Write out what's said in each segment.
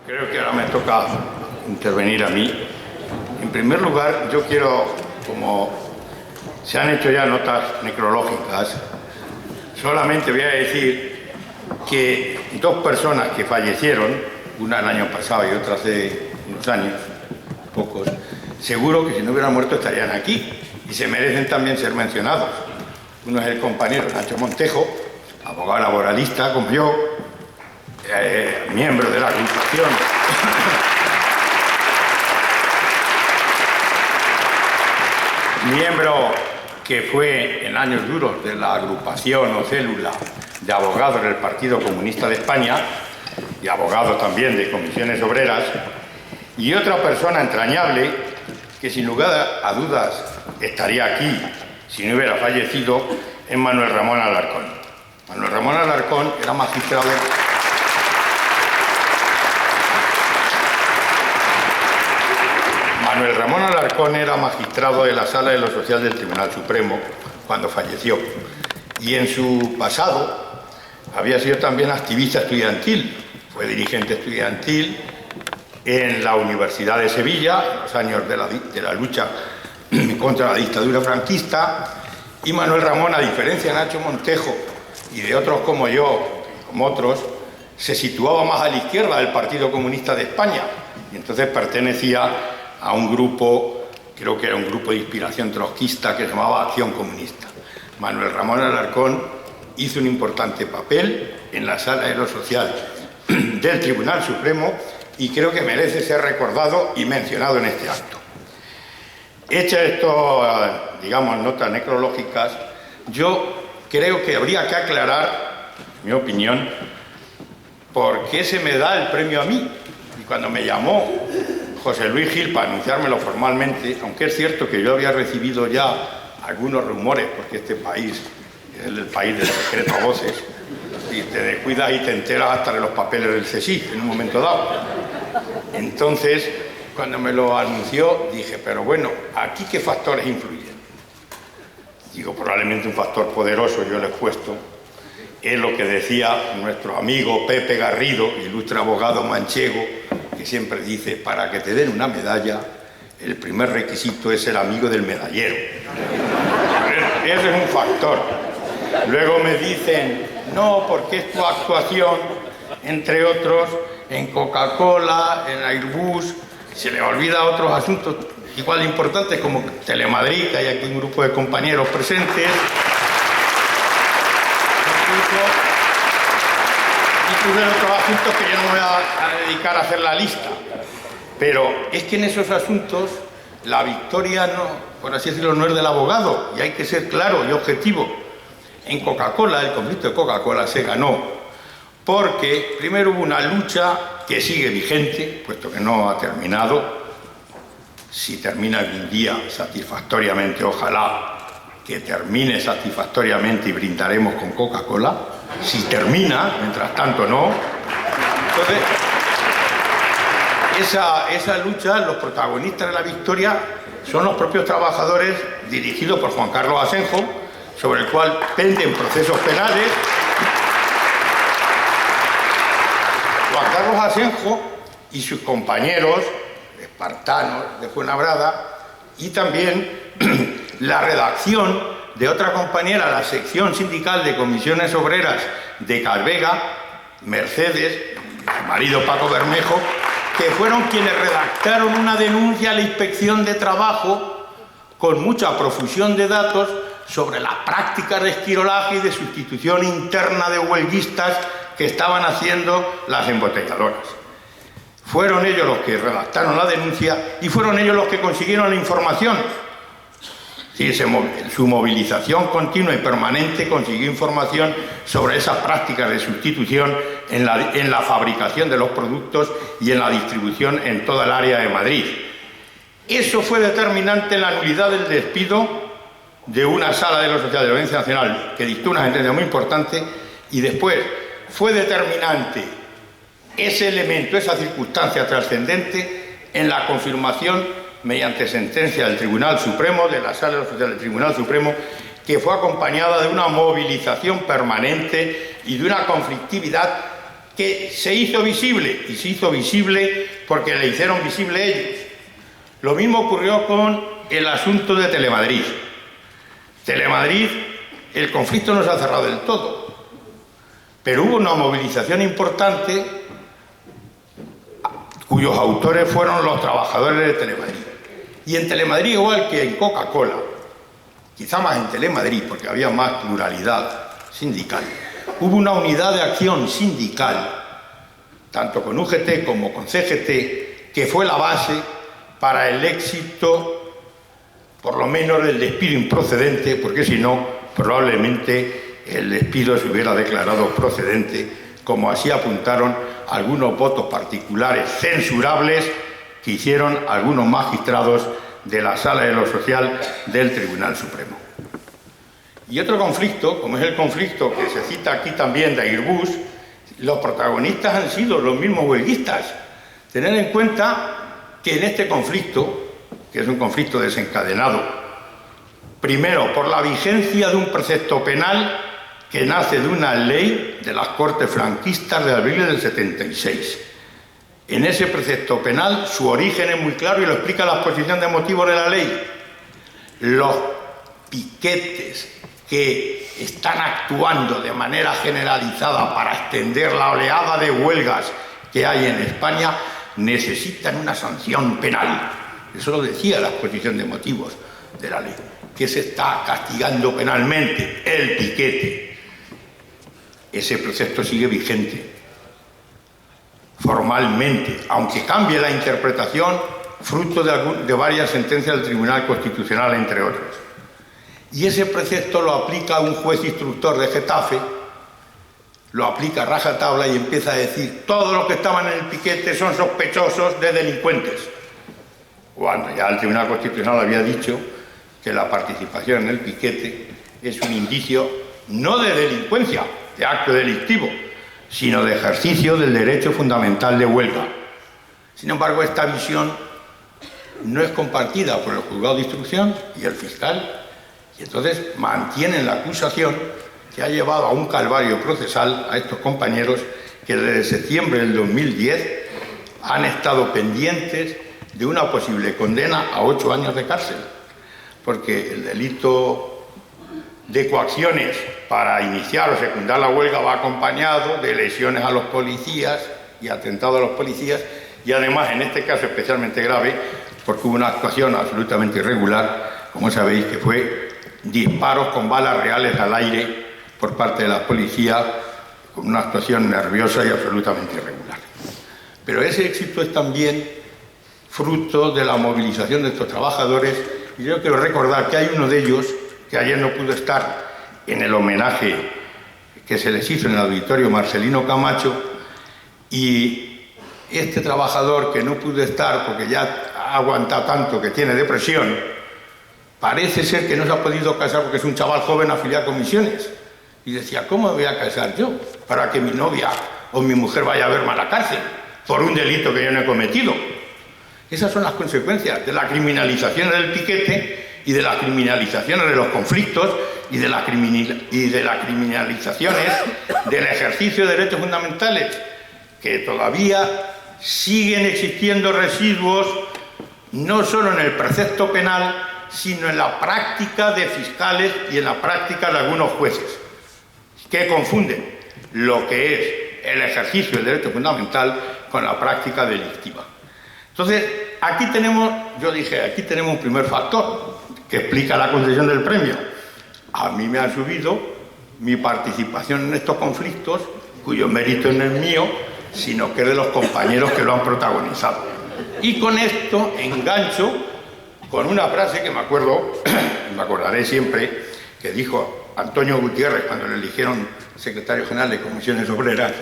Creo que ahora me toca intervenir a mí. En primer lugar, yo quiero, como se han hecho ya notas necrológicas, solamente voy a decir que dos personas que fallecieron, una el año pasado y otra hace unos años, pocos, seguro que si no hubieran muerto estarían aquí y se merecen también ser mencionados. Uno es el compañero Nacho Montejo, abogado laboralista como yo, miembro de la agrupación miembro que fue en años duros de la agrupación o célula de abogados del Partido Comunista de España y abogado también de comisiones obreras, y otra persona entrañable que sin lugar a dudas estaría aquí si no hubiera fallecido, es Manuel Ramón Alarcón. Manuel Ramón Alarcón era magistrado Manuel Ramón Alarcón era magistrado de la Sala de lo Social del Tribunal Supremo cuando falleció, y en su pasado había sido también activista estudiantil, fue dirigente estudiantil en la Universidad de Sevilla en los años de la lucha contra la dictadura franquista, y Manuel Ramón, a diferencia de Nacho Montejo y de otros como yo, como otros, se situaba más a la izquierda del Partido Comunista de España, y entonces pertenecía a un grupo, creo que era un grupo de inspiración trotskista que se llamaba Acción Comunista. Manuel Ramón Alarcón hizo un importante papel en la Sala de lo Social del Tribunal Supremo y creo que merece ser recordado y mencionado en este acto. Hechas estas, digamos, notas necrológicas, yo creo que habría que aclarar, en mi opinión, por qué se me da el premio a mí. Y cuando me llamó José Luis Gil para anunciármelo formalmente, aunque es cierto que yo había recibido ya algunos rumores, porque este país es el país del secreto a voces, y te descuidas y te enteras hasta de los papeles del CSIC en un momento dado. Entonces, cuando me lo anunció, dije, pero bueno, ¿aquí qué factores influyen? Digo, probablemente un factor poderoso, yo le he puesto, es lo que decía nuestro amigo Pepe Garrido, ilustre abogado manchego, que siempre dice, para que te den una medalla, el primer requisito es ser amigo del medallero. Ese es un factor. Luego me dicen, no, porque es tu actuación, entre otros, en Coca-Cola, en Airbus, se le olvida otros asuntos igual de importantes como Telemadrid, que hay aquí un grupo de compañeros presentes. Incluso otros asuntos que yo no me voy a dedicar a hacer la lista. Pero es que en esos asuntos la victoria, no, por así decirlo, no es del abogado, y hay que ser claro y objetivo. En Coca-Cola, el conflicto de Coca-Cola se ganó porque primero hubo una lucha que sigue vigente, puesto que no ha terminado. Si termina algún día satisfactoriamente, ojalá que termine satisfactoriamente y brindaremos con Coca-Cola. Si termina, mientras tanto no. Entonces, esa lucha, los protagonistas de la victoria son los propios trabajadores dirigidos por Juan Carlos Asenjo, sobre el cual penden procesos penales. Juan Carlos Asenjo y sus compañeros espartanos de Fuenlabrada, y también la redacción de otra compañera, la sección sindical de comisiones obreras de Calvega, Mercedes, su marido Paco Bermejo, que fueron quienes redactaron una denuncia a la Inspección de Trabajo con mucha profusión de datos sobre las prácticas de esquirolaje y de sustitución interna de huelguistas que estaban haciendo las embotelladoras. Fueron ellos los que redactaron la denuncia y fueron ellos los que consiguieron la información. Sí, su movilización continua y permanente consiguió información sobre esas prácticas de sustitución en la fabricación de los productos y en la distribución en toda el área de Madrid. Eso fue determinante en la nulidad del despido de una sala de lo social de la Audiencia Nacional que dictó una sentencia muy importante, y después fue determinante ese elemento, esa circunstancia trascendente en la confirmación mediante sentencia del Tribunal Supremo, de la Sala de lo Social del Tribunal Supremo, que fue acompañada de una movilización permanente y de una conflictividad que se hizo visible, y se hizo visible porque le hicieron visible ellos. Lo mismo ocurrió con el asunto de Telemadrid. Telemadrid, el conflicto no se ha cerrado del todo, pero hubo una movilización importante cuyos autores fueron los trabajadores de Telemadrid. Y en Telemadrid, igual que en Coca-Cola, quizá más en Telemadrid, porque había más pluralidad sindical, hubo una unidad de acción sindical, tanto con UGT como con CGT, que fue la base para el éxito, por lo menos, del despido improcedente, porque si no, probablemente el despido se hubiera declarado procedente, como así apuntaron algunos votos particulares censurables que hicieron algunos magistrados de la Sala de lo Social del Tribunal Supremo. Y otro conflicto, como es el conflicto que se cita aquí también de Airbus, los protagonistas han sido los mismos huelguistas. Tener en cuenta que en este conflicto, que es un conflicto desencadenado, primero por la vigencia de un precepto penal que nace de una ley de las Cortes franquistas de abril del 76. En ese precepto penal su origen es muy claro y lo explica la exposición de motivos de la ley. Los piquetes que están actuando de manera generalizada para extender la oleada de huelgas que hay en España necesitan una sanción penal. Eso lo decía la exposición de motivos de la ley, que se está castigando penalmente el piquete. Ese precepto sigue vigente formalmente, aunque cambie la interpretación fruto de varias sentencias del Tribunal Constitucional, entre otros. Y ese precepto lo aplica un juez instructor de Getafe, lo aplica a rajatabla y empieza a decir: todos los que estaban en el piquete son sospechosos de delincuentes. Cuando ya el Tribunal Constitucional había dicho que la participación en el piquete es un indicio no de delincuencia, de acto delictivo, sino de ejercicio del derecho fundamental de huelga. Sin embargo, esta visión no es compartida por el juzgado de instrucción y el fiscal, y entonces mantienen la acusación que ha llevado a un calvario procesal a estos compañeros que desde septiembre del 2010 han estado pendientes de una posible condena a 8 años de cárcel, porque el delito de coacciones para iniciar o secundar la huelga va acompañado de lesiones a los policías y atentado a los policías, y además, en este caso especialmente grave, porque hubo una actuación absolutamente irregular, como sabéis, que fue disparos con balas reales al aire por parte de la policía, con una actuación nerviosa y absolutamente irregular. Pero ese éxito es también fruto de la movilización de estos trabajadores, y yo quiero recordar que hay uno de ellos que ayer no pudo estar en el homenaje que se les hizo en el auditorio, Marcelino Camacho, y este trabajador que no pudo estar porque ya ha aguantado tanto que tiene depresión, parece ser que no se ha podido casar porque es un chaval joven afiliado a comisiones. Y decía: ¿cómo me voy a casar yo para que mi novia o mi mujer vaya a verme a la cárcel por un delito que yo no he cometido? Esas son las consecuencias de la criminalización del piquete y de las criminalizaciones de los conflictos y de las criminalizaciones del ejercicio de derechos fundamentales, que todavía siguen existiendo residuos no solo en el precepto penal, sino en la práctica de fiscales y en la práctica de algunos jueces, que confunden lo que es el ejercicio del derecho fundamental con la práctica delictiva. Entonces, aquí tenemos, yo dije, aquí tenemos un primer factor que explica la concesión del premio. A mí me ha subido mi participación en estos conflictos, cuyo mérito no es mío, sino que es de los compañeros que lo han protagonizado. Y con esto engancho con una frase que me acuerdo, me acordaré siempre, que dijo Antonio Gutiérrez cuando le eligieron secretario general de Comisiones Obreras.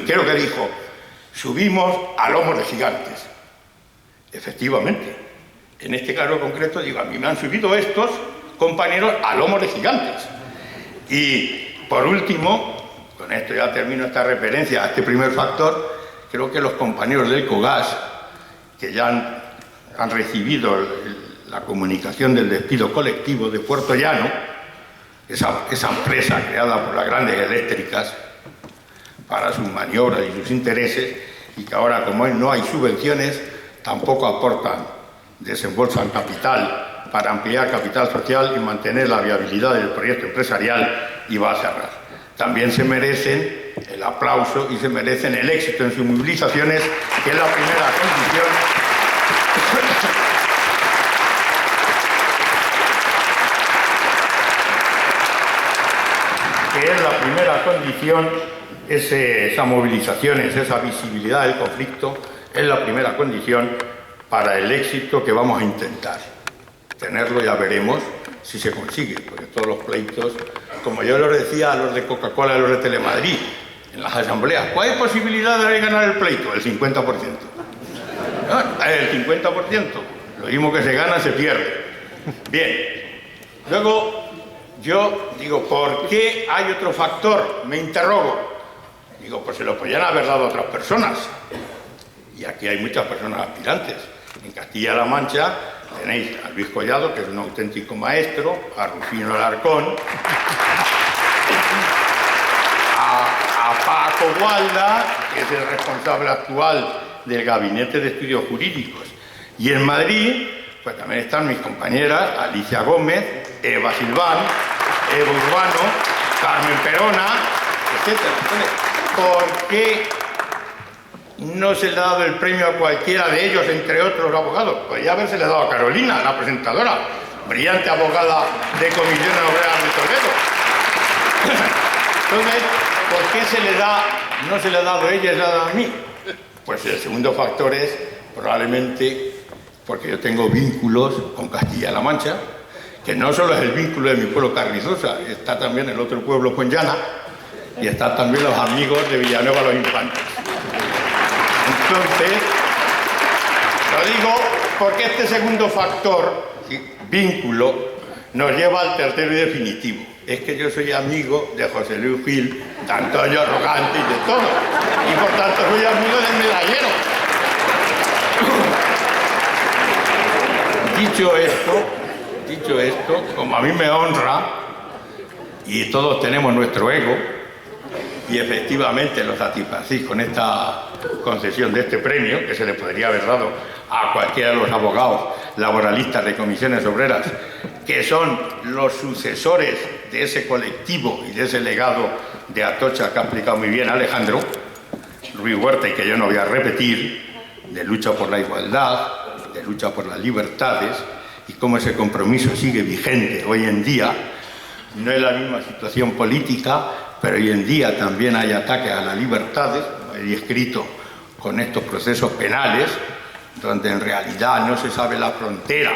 Creo que dijo: subimos a lomos de gigantes. Efectivamente, en este caso concreto, digo, a mí me han subido estos compañeros a lomos de gigantes. Y por último, con esto ya termino esta referencia a este primer factor, creo que los compañeros del COGAS, que ya han recibido la comunicación del despido colectivo de Puerto Llano, esa empresa creada por las grandes eléctricas, para sus maniobras y sus intereses, y que ahora, como no hay subvenciones, tampoco aportan, desembolsan capital para ampliar capital social y mantener la viabilidad del proyecto empresarial, y va a cerrar. También se merecen el aplauso y se merecen el éxito en sus movilizaciones, que es la primera condición esas movilizaciones, esa visibilidad del conflicto, es la primera condición para el éxito que vamos a intentar. Tenerlo ya veremos si se consigue, porque todos los pleitos, como yo les decía a los de Coca-Cola y a los de Telemadrid, en las asambleas, ¿cuál es posibilidad de ganar el pleito? El 50%. ¿No? El 50%. Lo mismo que se gana, se pierde. Bien. Luego, yo digo, ¿por qué hay otro factor? Me interrogo. Digo, pues se lo podrían haber dado a otras personas. Y aquí hay muchas personas aspirantes. En Castilla-La Mancha tenéis a Luis Collado, que es un auténtico maestro, a Rufino Alarcón, a Paco Gualda, que es el responsable actual del Gabinete de Estudios Jurídicos. Y en Madrid, pues también están mis compañeras Alicia Gómez, Eva Silván, Eva Urbano, Carmen Perona, etc. Entonces, ¿por qué no se le ha dado el premio a cualquiera de ellos, entre otros abogados? Podría haberse le dado a Carolina, la presentadora, brillante abogada de Comisiones Obreras de Toledo. Entonces, ¿por qué no se le ha dado a ella y se le ha dado a mí? Pues el segundo factor es probablemente porque yo tengo vínculos con Castilla-La Mancha, que no solo es el vínculo de mi pueblo Carrizosa, está también el otro pueblo Fuenllana, y están también los amigos de Villanueva los Infantes. Entonces, lo digo porque este segundo factor, vínculo, nos lleva al tercero y definitivo. Es que yo soy amigo de José Luis Gil, de Antonio Arrogante y de todo. Y por tanto soy amigo del medallero. Dicho esto, como a mí me honra, y todos tenemos nuestro ego, y efectivamente lo satisfacís con esta concesión de este premio, que se le podría haber dado a cualquiera de los abogados laboralistas de Comisiones Obreras, que son los sucesores de ese colectivo y de ese legado de Atocha que ha explicado muy bien Alejandro Ruiz Huerta, y que yo no voy a repetir, de lucha por la igualdad, de lucha por las libertades, y cómo ese compromiso sigue vigente hoy en día. No es la misma situación política, pero hoy en día también hay ataques a las libertades, he escrito con estos procesos penales, donde en realidad no se sabe la frontera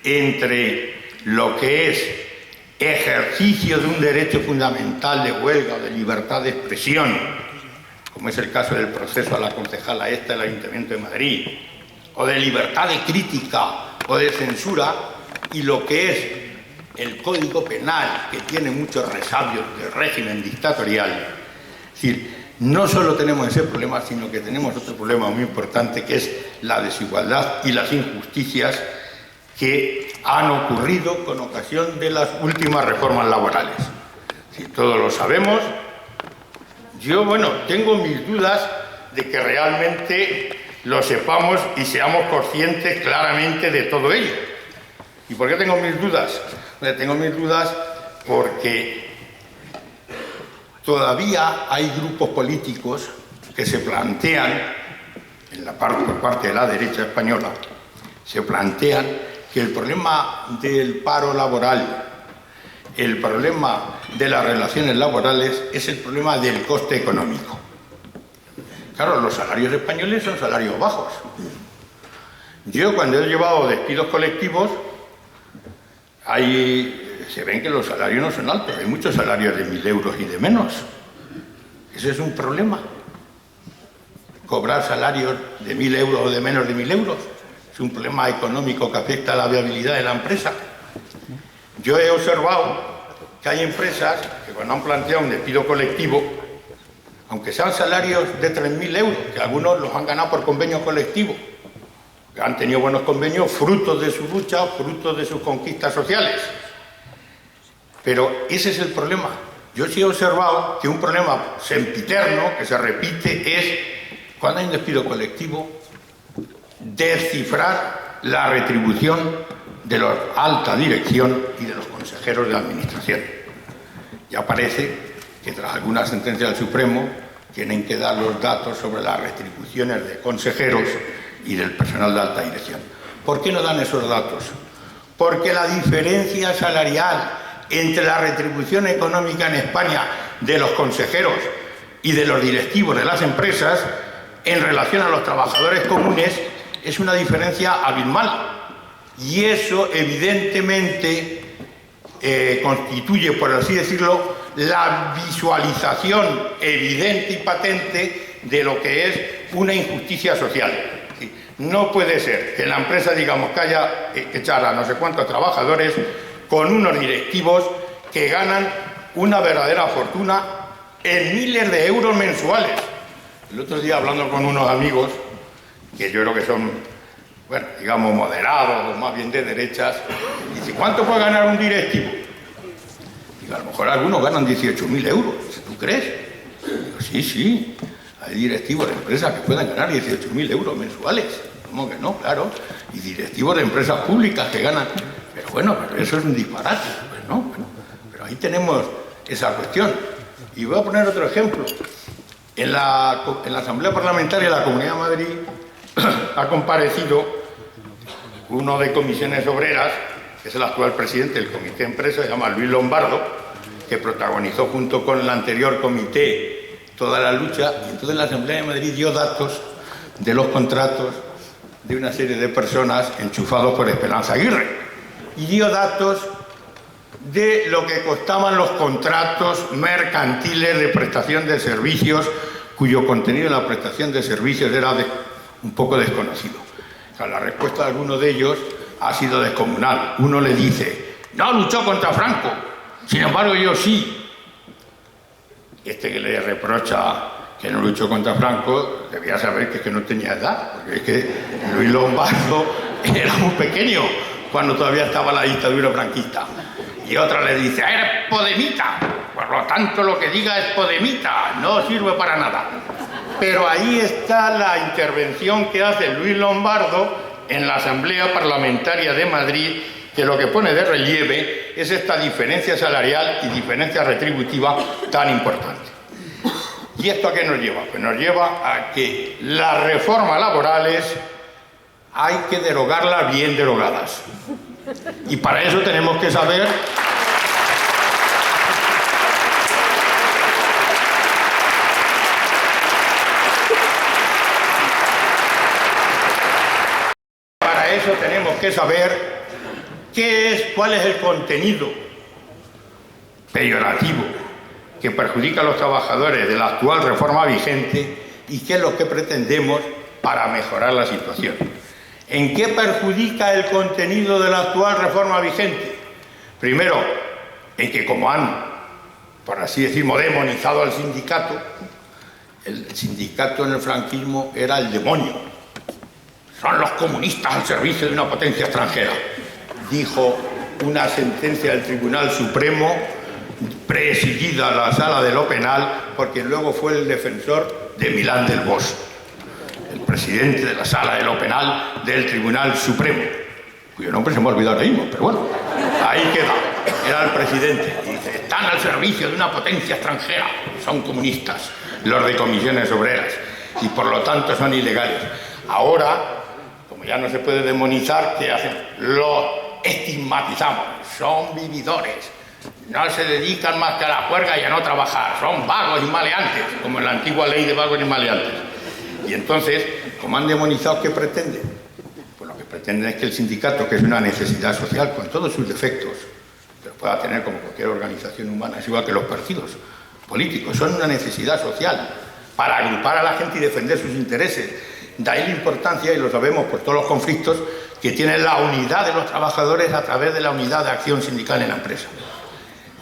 entre lo que es ejercicio de un derecho fundamental de huelga o de libertad de expresión, como es el caso del proceso a la concejala esta del Ayuntamiento de Madrid, o de libertad de crítica o de censura, y lo que es el Código Penal, que tiene muchos resabios del régimen dictatorial. Es decir, no solo tenemos ese problema, sino que tenemos otro problema muy importante, que es la desigualdad y las injusticias que han ocurrido con ocasión de las últimas reformas laborales. Si todos lo sabemos, yo, tengo mis dudas de que realmente lo sepamos y seamos conscientes claramente de todo ello. ¿Y por qué tengo mis dudas? Tengo mis dudas porque todavía hay grupos políticos que se plantean, por parte de la derecha española, se plantean que el problema del paro laboral, el problema de las relaciones laborales, es el problema del coste económico. Claro, los salarios españoles son salarios bajos. Yo, cuando he llevado despidos colectivos, se ven que los salarios no son altos, hay muchos salarios de 1.000 euros y de menos. Ese es un problema. Cobrar salarios de 1.000 euros o de menos de 1.000 euros es un problema económico que afecta a la viabilidad de la empresa. Yo he observado que hay empresas que, cuando han planteado un despido colectivo, aunque sean salarios de 3.000 euros, que algunos los han ganado por convenio colectivo, que han tenido buenos convenios, frutos de su lucha, frutos de sus conquistas sociales. Pero ese es el problema. Yo sí he observado que un problema sempiterno que se repite es, cuando hay un despido colectivo, descifrar la retribución de la alta dirección y de los consejeros de la administración. Ya parece que tras algunas sentencias del Supremo tienen que dar los datos sobre las retribuciones de consejeros y del personal de alta dirección. ¿Por qué no dan esos datos? Porque la diferencia salarial entre la retribución económica en España de los consejeros y de los directivos de las empresas en relación a los trabajadores comunes es una diferencia abismal. Y eso, evidentemente, constituye, por así decirlo, la visualización evidente y patente de lo que es una injusticia social. No puede ser que la empresa, digamos, que haya que echar a no sé cuántos trabajadores con unos directivos que ganan una verdadera fortuna en miles de euros mensuales. El otro día, hablando con unos amigos, que yo creo que son, bueno, digamos, moderados o más bien de derechas, dice, ¿cuánto puede ganar un directivo? Digo, a lo mejor algunos ganan 18.000 euros, ¿tú crees? Digo, sí, hay directivos de empresas que pueden ganar 18.000 euros mensuales. ¿Cómo que no? Claro. Y directivos de empresas públicas que ganan... Pero bueno, pero eso es un disparate. Pues no, bueno, pero ahí tenemos esa cuestión. Y voy a poner otro ejemplo. En la Asamblea Parlamentaria de la Comunidad de Madrid ha comparecido uno de Comisiones Obreras, que es el actual presidente del Comité de Empresa, se llama Luis Lombardo, que protagonizó junto con el anterior comité toda la lucha, y entonces en la Asamblea de Madrid dio datos de los contratos de una serie de personas enchufados por Esperanza Aguirre, y dio datos de lo que costaban los contratos mercantiles de prestación de servicios, cuyo contenido en la prestación de servicios era un poco desconocido. O sea, la respuesta de alguno de ellos ha sido descomunal. Uno le dice, no luchó contra Franco, sin embargo yo sí. Este que le reprocha que no luchó contra Franco debía saber que no tenía edad, porque es que Luis Lombardo era muy pequeño cuando todavía estaba la dictadura franquista. Y otra le dice, eres podemita, por lo tanto lo que diga es podemita, no sirve para nada. Pero ahí está la intervención que hace Luis Lombardo en la Asamblea Parlamentaria de Madrid, que lo que pone de relieve es esta diferencia salarial y diferencia retributiva tan importante. ¿Y esto a qué nos lleva? Pues nos lleva a que las reformas laborales hay que derogarlas bien derogadas. Y para eso tenemos que saber cuál es el contenido peyorativo que perjudica a los trabajadores de la actual reforma vigente y qué es lo que pretendemos para mejorar la situación. ¿En qué perjudica el contenido de la actual reforma vigente? Primero, en que como han, por así decirlo, demonizado al sindicato, el sindicato en el franquismo era el demonio. Son los comunistas al servicio de una potencia extranjera, dijo una sentencia del Tribunal Supremo presidida a la Sala de lo Penal, porque luego fue el defensor de Milán del Bosch, el presidente de la Sala de lo Penal del Tribunal Supremo, cuyo nombre se me ha olvidado ahora mismo, pero bueno, ahí queda, era el presidente, y dice, están al servicio de una potencia extranjera, son comunistas, los de Comisiones Obreras, y por lo tanto son ilegales. Ahora, como ya no se puede demonizar, ¿qué hacen? Los estigmatizamos, son vividores, no se dedican más que a la juerga y a no trabajar, son vagos y maleantes, como en la antigua ley de vagos y maleantes. Y entonces, como han demonizado, ¿qué pretenden? Pues lo que pretenden es que el sindicato, que es una necesidad social con todos sus defectos, que lo pueda tener como cualquier organización humana, es igual que los partidos políticos, son una necesidad social para agrupar a la gente y defender sus intereses. De ahí la importancia, y lo sabemos por todos los conflictos, que tiene la unidad de los trabajadores a través de la unidad de acción sindical en la empresa.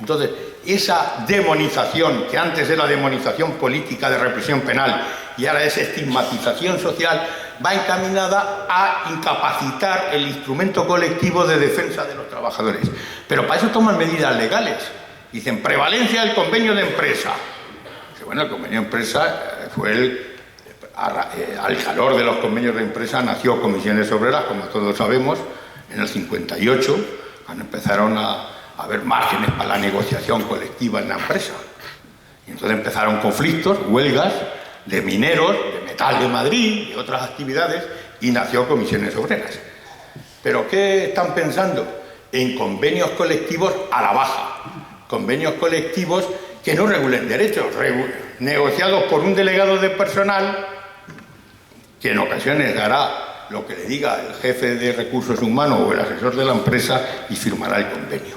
Entonces, esa demonización, que antes era demonización política de represión penal y ahora es estigmatización social, va encaminada a incapacitar el instrumento colectivo de defensa de los trabajadores. Pero para eso toman medidas legales. Dicen, prevalencia del convenio de empresa. Bueno, el convenio de empresa fue al calor de los convenios de empresa nació Comisiones Obreras, como todos sabemos, en el 58, cuando empezaron a haber márgenes para la negociación colectiva en la empresa. Y entonces empezaron conflictos, huelgas de mineros, de Metal de Madrid, de otras actividades, y nació Comisiones Obreras. ¿Pero qué están pensando? En convenios colectivos a la baja, convenios colectivos que no regulen derechos, negociados por un delegado de personal que en ocasiones hará lo que le diga el jefe de recursos humanos o el asesor de la empresa y firmará el convenio.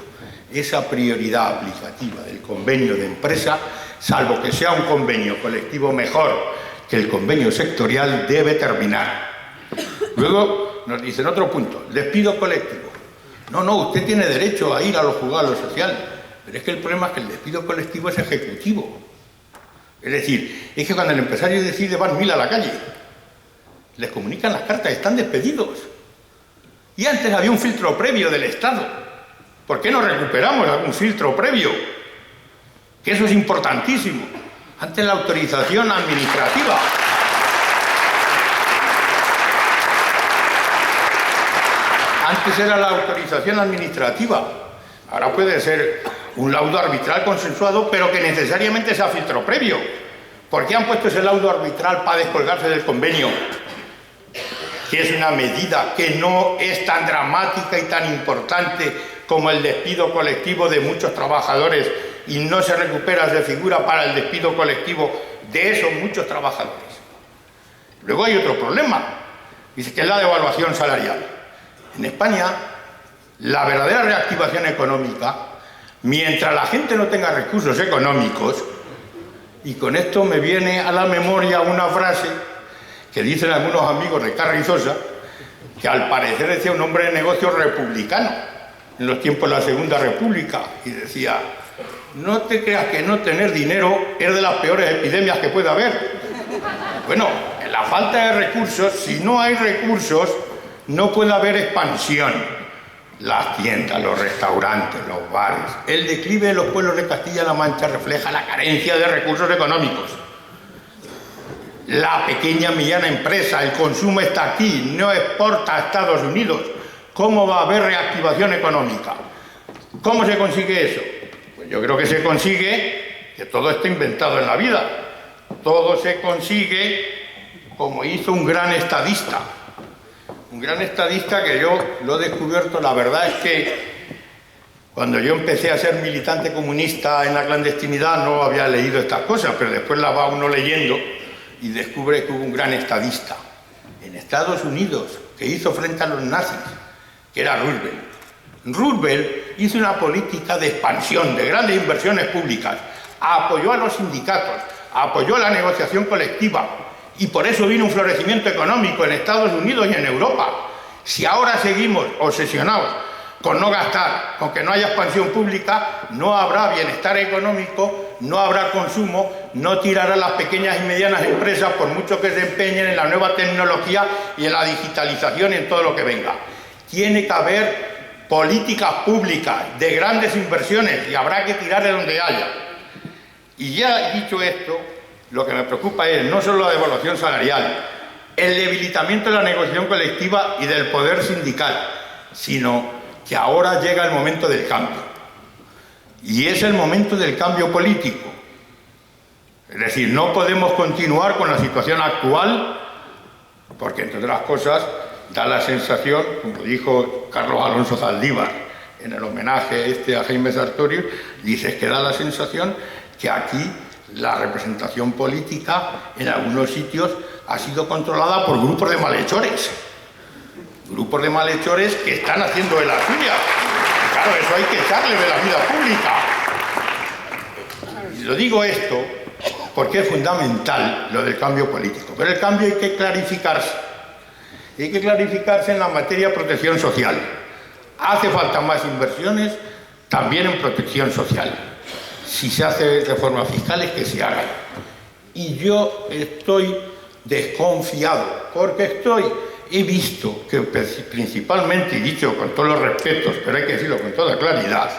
Esa prioridad aplicativa del convenio de empresa, salvo que sea un convenio colectivo mejor que el convenio sectorial, debe terminar. Luego nos dicen otro punto, despido colectivo. No, usted tiene derecho a ir a los juzgados sociales, pero es que el problema es que el despido colectivo es ejecutivo. Es decir, es que cuando el empresario decide van 1000 a la calle, les comunican las cartas, están despedidos. Y antes había un filtro previo del Estado. ¿Por qué no recuperamos algún filtro previo? Que eso es importantísimo. Antes la autorización administrativa. Antes era la autorización administrativa. Ahora puede ser un laudo arbitral consensuado, pero que necesariamente sea filtro previo. ¿Por qué han puesto ese laudo arbitral para descolgarse del convenio? Que es una medida que no es tan dramática y tan importante como el despido colectivo de muchos trabajadores y no se recupera, se figura para el despido colectivo de esos muchos trabajadores. Luego hay otro problema, dice que es la devaluación salarial. En España, la verdadera reactivación económica, mientras la gente no tenga recursos económicos, y con esto me viene a la memoria una frase que dicen algunos amigos de Carrizosa, que al parecer decía un hombre de negocios republicano en los tiempos de la Segunda República, y decía, no te creas que no tener dinero es de las peores epidemias que puede haber. Bueno, en la falta de recursos, si no hay recursos, no puede haber expansión. Las tiendas, los restaurantes, los bares. El declive de los pueblos de Castilla-La Mancha refleja la carencia de recursos económicos. La pequeña mediana empresa, el consumo está aquí, no exporta a Estados Unidos. ¿Cómo va a haber reactivación económica? ¿Cómo se consigue eso? Pues yo creo que se consigue, que todo está inventado en la vida. Todo se consigue como hizo un gran estadista. Un gran estadista que yo lo he descubierto, la verdad es que cuando yo empecé a ser militante comunista en la clandestinidad no había leído estas cosas, pero después las va uno leyendo y descubre que hubo un gran estadista en Estados Unidos que hizo frente a los nazis, que era Roosevelt. Roosevelt hizo una política de expansión, de grandes inversiones públicas, apoyó a los sindicatos, apoyó la negociación colectiva y por eso vino un florecimiento económico en Estados Unidos y en Europa. Si ahora seguimos obsesionados con no gastar, con que no haya expansión pública, no habrá bienestar económico, no habrá consumo, no tirarán las pequeñas y medianas empresas por mucho que se empeñen en la nueva tecnología y en la digitalización y en todo lo que venga. Tiene que haber políticas públicas de grandes inversiones y habrá que tirar de donde haya. Y ya dicho esto, lo que me preocupa es no solo la devaluación salarial, el debilitamiento de la negociación colectiva y del poder sindical, sino que ahora llega el momento del cambio. Y es el momento del cambio político. Es decir, no podemos continuar con la situación actual, porque entre otras cosas da la sensación, como dijo Carlos Alonso Zaldívar en el homenaje a Jaime Sartorius, dice que da la sensación que aquí la representación política en algunos sitios ha sido controlada por grupos de malhechores. Grupos de malhechores que están haciendo de la suya. Claro, eso hay que echarle de la vida pública. Y lo digo esto porque es fundamental lo del cambio político. Pero el cambio hay que clarificarse. Hay que clarificarse en la materia de protección social. Hace falta más inversiones también en protección social. Si se hace reformas fiscales, que se hagan. Y yo estoy desconfiado, porque he visto que principalmente, y dicho con todos los respetos, pero hay que decirlo con toda claridad,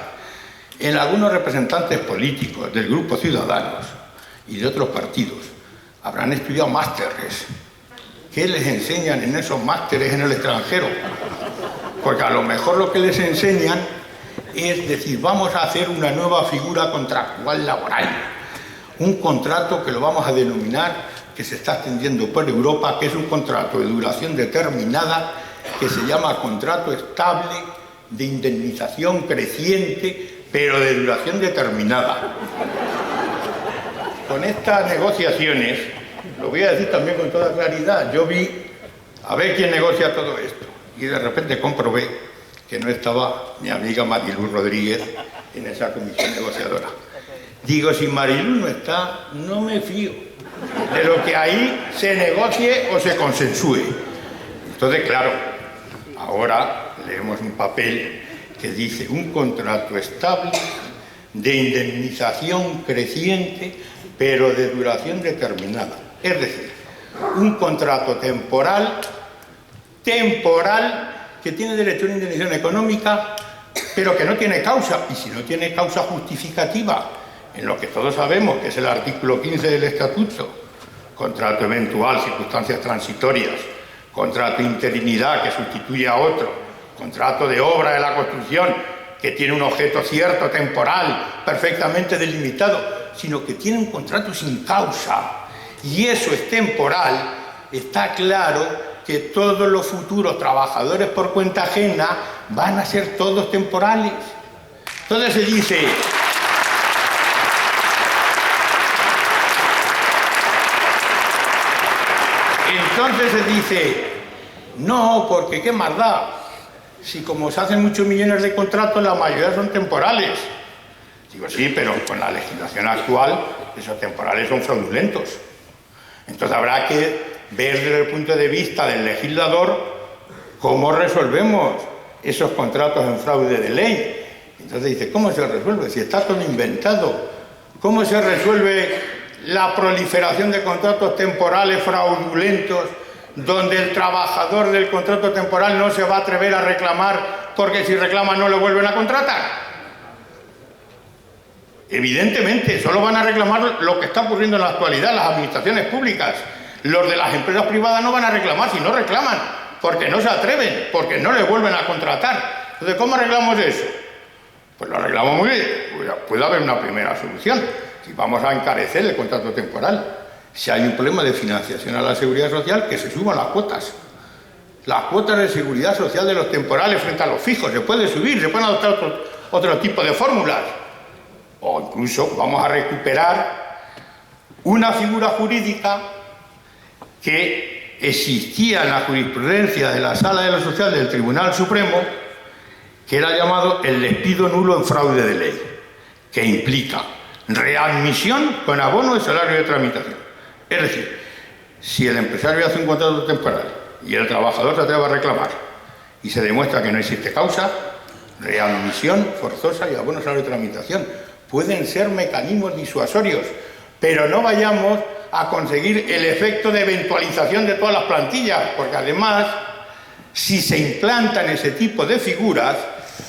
En algunos representantes políticos del Grupo Ciudadanos y de otros partidos habrán estudiado másteres. ¿Qué les enseñan en esos másteres en el extranjero? Porque a lo mejor lo que les enseñan es decir, vamos a hacer una nueva figura contractual laboral, un contrato que lo vamos a denominar, que se está extendiendo por Europa, que es un contrato de duración determinada, que se llama contrato estable de indemnización creciente, pero de duración determinada. Con estas negociaciones, lo voy a decir también con toda claridad, yo vi a ver quién negocia todo esto y de repente comprobé que no estaba mi amiga Mariluz Rodríguez en esa comisión negociadora. Digo, si Mariluz no está, no me fío de lo que ahí se negocie o se consensúe. Entonces, claro, ahora leemos un papel que dice un contrato estable de indemnización creciente, pero de duración determinada. Es decir, un contrato temporal que tiene derecho a una indemnización económica, pero que no tiene causa. Y si no tiene causa justificativa, en lo que todos sabemos, que es el artículo 15 del Estatuto, contrato eventual, circunstancias transitorias, contrato de interinidad que sustituye a otro, contrato de obra de la construcción que tiene un objeto cierto, temporal, perfectamente delimitado, sino que tiene un contrato sin causa, y eso es temporal, está claro que todos los futuros trabajadores por cuenta ajena van a ser todos temporales. Entonces se dice, no, porque qué más da, si como se hacen muchos millones de contratos, la mayoría son temporales. Digo, sí, pero con la legislación actual, esos temporales son fraudulentos. Entonces habrá que ver desde el punto de vista del legislador cómo resolvemos esos contratos en fraude de ley. Entonces dice, ¿cómo se resuelve? Si está todo inventado. ¿Cómo se resuelve la proliferación de contratos temporales fraudulentos donde el trabajador del contrato temporal no se va a atrever a reclamar porque si reclama no lo vuelven a contratar? Evidentemente, solo van a reclamar lo que está ocurriendo en la actualidad, las administraciones públicas. Los de las empresas privadas no van a reclamar, si no reclaman, porque no se atreven, porque no les vuelven a contratar. Entonces, ¿cómo arreglamos eso? Pues lo arreglamos muy bien. Puede haber una primera solución. Si vamos a encarecer el contrato temporal, si hay un problema de financiación a la seguridad social, que se suban las cuotas. Las cuotas de seguridad social de los temporales frente a los fijos, se puede subir, se pueden adoptar otro tipo de fórmulas. O incluso vamos a recuperar una figura jurídica que existía en la jurisprudencia de la Sala de lo Social del Tribunal Supremo, que era llamado el despido nulo en fraude de ley, que implica readmisión con abono de salario de tramitación. Es decir, si el empresario hace un contrato temporal y el trabajador se atreve a reclamar y se demuestra que no existe causa, readmisión forzosa y abono de salario de tramitación. Pueden ser mecanismos disuasorios, pero no vayamos a conseguir el efecto de eventualización de todas las plantillas, porque además, si se implantan ese tipo de figuras,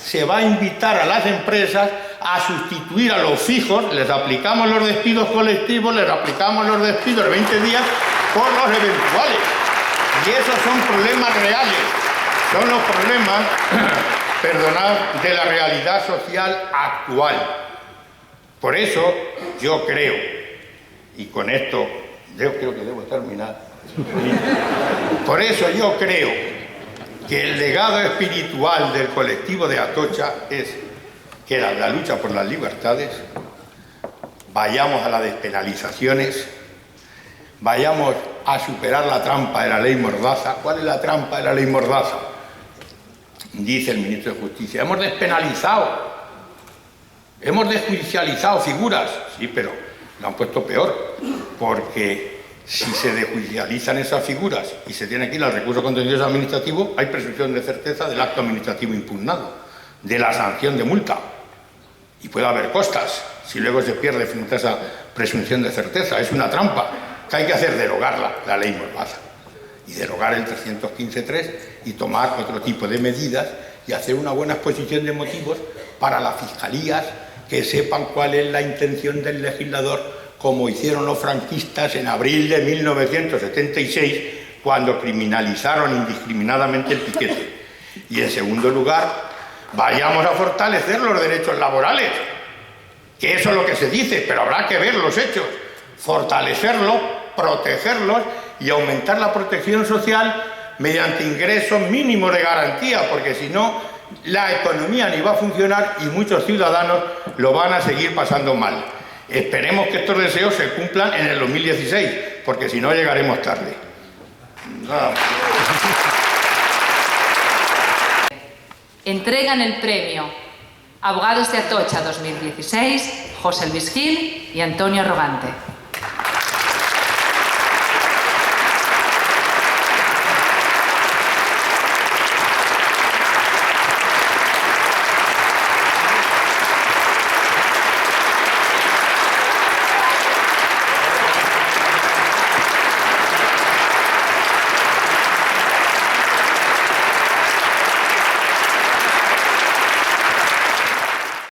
se va a invitar a las empresas a sustituir a los fijos, les aplicamos los despidos colectivos, les aplicamos los despidos de 20 días por los eventuales. Y esos son problemas reales, son los problemas, perdonad, de la realidad social actual. Por eso yo creo, y con esto yo creo que debo terminar, por eso yo creo que el legado espiritual del colectivo de Atocha es que era la lucha por las libertades, vayamos a las despenalizaciones, vayamos a superar la trampa de la ley Mordaza. ¿Cuál es la trampa de la ley Mordaza? Dice el ministro de Justicia, hemos despenalizado, hemos desjudicializado figuras. Sí, pero lo han puesto peor, porque si se desjudicializan esas figuras y se tiene que ir al recurso contencioso administrativo, hay presunción de certeza del acto administrativo impugnado, de la sanción de multa, y puede haber costas si luego se pierde frente a esa presunción de certeza. Es una trampa que hay que hacer, derogarla, la ley Mordaza, y derogar el 315.3 y tomar otro tipo de medidas y hacer una buena exposición de motivos para las fiscalías que sepan cuál es la intención del legislador, como hicieron los franquistas en abril de 1976, cuando criminalizaron indiscriminadamente el piquete. Y en segundo lugar, vayamos a fortalecer los derechos laborales, que eso es lo que se dice, pero habrá que ver los hechos, fortalecerlos, protegerlos y aumentar la protección social mediante ingresos mínimos de garantía, porque si no, la economía ni va a funcionar y muchos ciudadanos lo van a seguir pasando mal. Esperemos que estos deseos se cumplan en el 2016, porque si no llegaremos tarde. Nada más. Entregan el premio Abogados de Atocha 2016, José Luis Gil y Antonio Rogante.